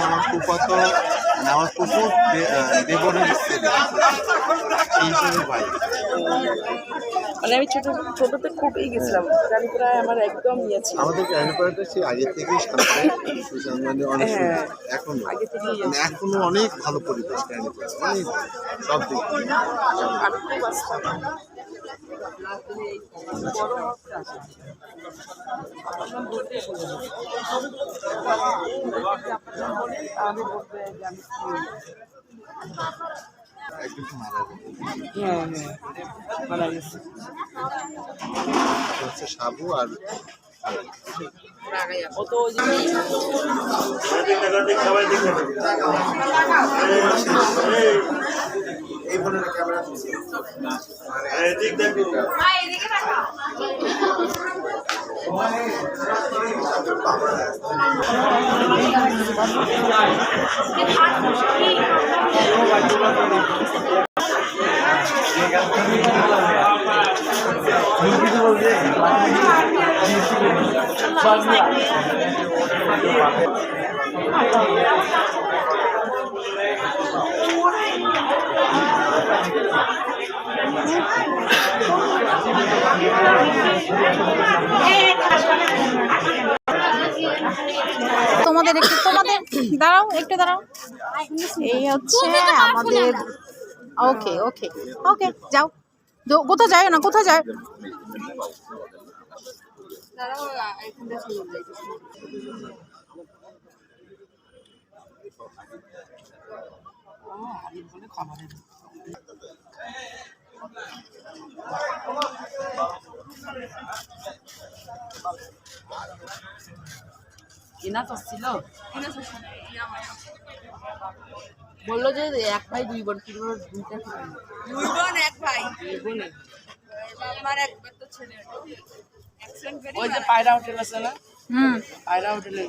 আমার ফুফাতো আমার ফুফুর দেবরের ছেলে এই হিসেবে ভাই। মানে আমি ছোটতে খুবই গেছিলাম রানীপুরায়, আমার একদম ইয়ে ছিল। আমাদের রানীপুরাটা সে আগে থেকেই মানে অনেক সুন্দর, এখনো আগে থেকেই মানে এখনো অনেক ভালো পরিবেশ রানীপুরা, অনেক সব দিক দিয়ে। আমি খুব আসতাম। বড় হচ্ছে আসা। আমি বলতে যে আমি একদম মারা গেছে। হ্যাঁ মারা গেছে। হচ্ছে সাবু আর ও তো ওই যে এই বোনের ক্যামেরা তোমাদের দাঁড়াও, একটু দাঁড়াও। এই হচ্ছে আমাদের। ওকে ওকে ওকে, যাও। কোথাও যায় না, কোথায় যায়? বললো যে এক ভাই দুই বোন, দুইটা দুই বোন এক ভাই, বোনে। আমার একবার তো ছেলে ওই যে পায়রা হোটেল আছে না, হুম। পায়রা হোটেলের